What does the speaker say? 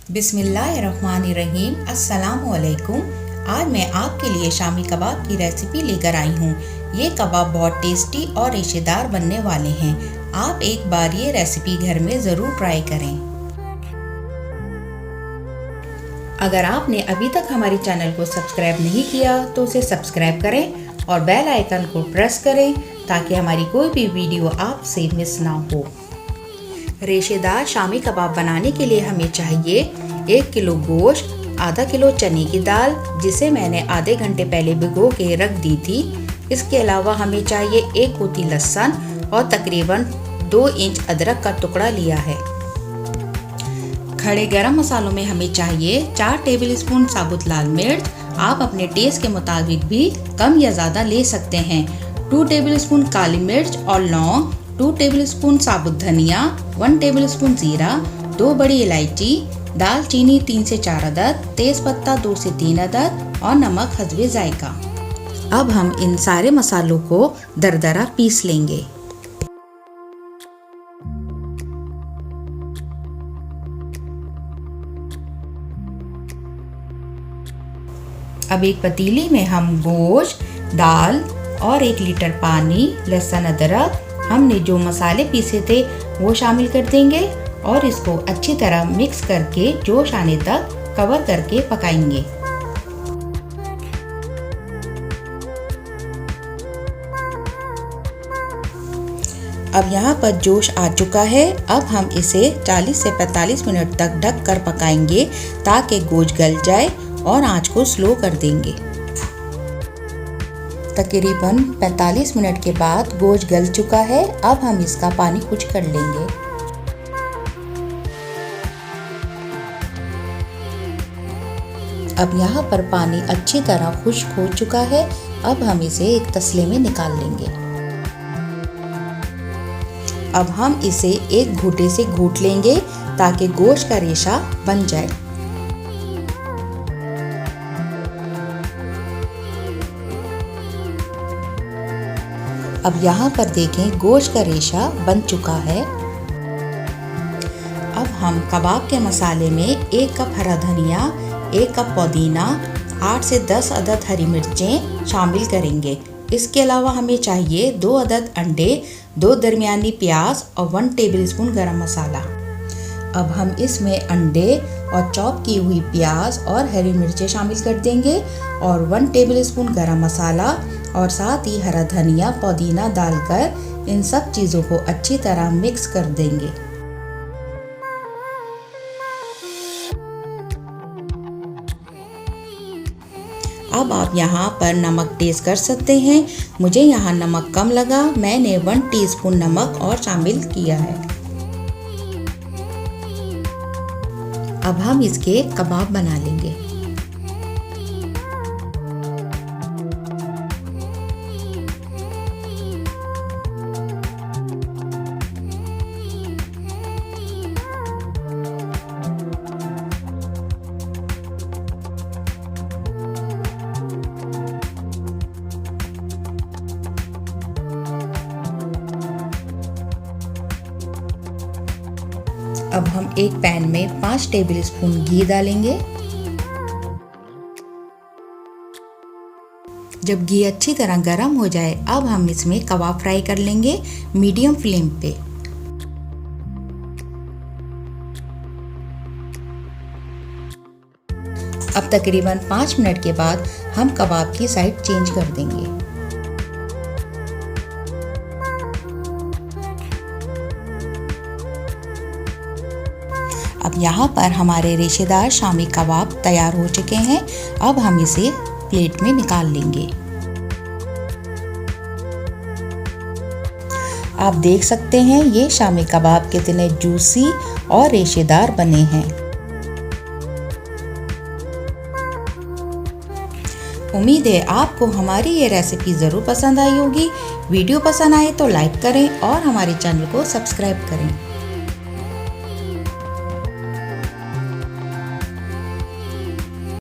बिस्मिल्लाहिर्रहमानिर्रहीम। अस्सलामुअलैकुम। आज मैं आपके लिए शामी कबाब की रेसिपी लेकर आई हूँ। ये कबाब बहुत टेस्टी और रेशेदार बनने वाले हैं। आप एक बार ये रेसिपी घर में ज़रूर ट्राई करें। अगर आपने अभी तक हमारे चैनल को सब्सक्राइब नहीं किया तो उसे सब्सक्राइब करें और बेल आइकन को प्रेस करें ताकि हमारी कोई भी वीडियो आपसे मिस ना हो। रेशेदार शामी कबाब बनाने के लिए हमें चाहिए 1 किलो गोश्त, आधा किलो चने की दाल जिसे मैंने आधे घंटे पहले भिगो के रख दी थी। इसके अलावा हमें चाहिए 1 पोती लहसुन और तकरीबन 2 इंच अदरक का टुकड़ा लिया है। खड़े गरम मसालों में हमें चाहिए 4 टेबलस्पून साबुत लाल मिर्च। आप अपने टेस्ट के मुताबिक भी कम या ज़्यादा ले सकते हैं। 2 टेबलस्पून काली मिर्च और लौंग, 2 टेबलस्पून साबुत धनिया, 1 टेबलस्पून जीरा, 2 बड़ी इलायची, दालचीनी 3 से 4 अदद, तेज पत्ता 2 से 3 अदद और नमक हस्बे जायका। अब हम इन सारे मसालों को दरदरा पीस लेंगे। अब एक पतीली में हम गोश्त, दाल और 1 लीटर पानी, लहसुन, अदरक, हमने जो मसाले पीसे थे वो शामिल कर देंगे और इसको अच्छी तरह मिक्स करके जोश आने तक कवर करके पकाएंगे। अब यहाँ पर जोश आ चुका है। अब हम इसे 40 से 45 मिनट तक ढक कर पकाएंगे ताकि गोश्त गल जाए और आंच को स्लो कर देंगे। तकरीबन 45 मिनट के बाद गोश्त गल चुका है। अब हम इसका पानी खुश्क कर लेंगे। अब यहाँ पर पानी अच्छी तरह खुश्क हो चुका है। अब हम इसे एक तसले में निकाल लेंगे। अब हम इसे एक घूंटे से घूंट लेंगे ताकि गोश्त का रेशा बन जाए। अब यहाँ पर देखें गोश्त का रेशा बन चुका है। अब हम कबाब के मसाले में 1 कप हरा धनिया, 1 कप पुदीना, 8 से 10 अदद हरी मिर्चें शामिल करेंगे। इसके अलावा हमें चाहिए 2 अदद अंडे, 2 दरमियानी प्याज और 1 टेबलस्पून गरम मसाला। अब हम इसमें अंडे और चॉप की हुई प्याज और हरी मिर्चें शामिल कर देंगे और 1 टेबलस्पून गरम मसाला और साथ ही हरा धनिया, पुदीना डालकर इन सब चीज़ों को अच्छी तरह मिक्स कर देंगे। अब आप यहाँ पर नमक टेस्ट कर सकते हैं। मुझे यहाँ नमक कम लगा, मैंने 1 टीस्पून नमक और शामिल किया है। अब हम इसके कबाब बना लेंगे। अब हम एक पैन में 5 टेबलस्पून घी डालेंगे। जब घी अच्छी तरह गर्म हो जाए अब हम इसमें कबाब फ्राई कर लेंगे मीडियम फ्लेम पे। अब तकरीबन 5 मिनट के बाद हम कबाब की साइड चेंज कर देंगे। अब यहाँ पर हमारे रेशेदार शामी कबाब तैयार हो चुके हैं। अब हम इसे प्लेट में निकाल लेंगे। आप देख सकते हैं ये शामी कबाब कितने जूसी और रेशेदार बने हैं। उम्मीद है आपको हमारी ये रेसिपी ज़रूर पसंद आई होगी। वीडियो पसंद आए तो लाइक करें और हमारे चैनल को सब्सक्राइब करें।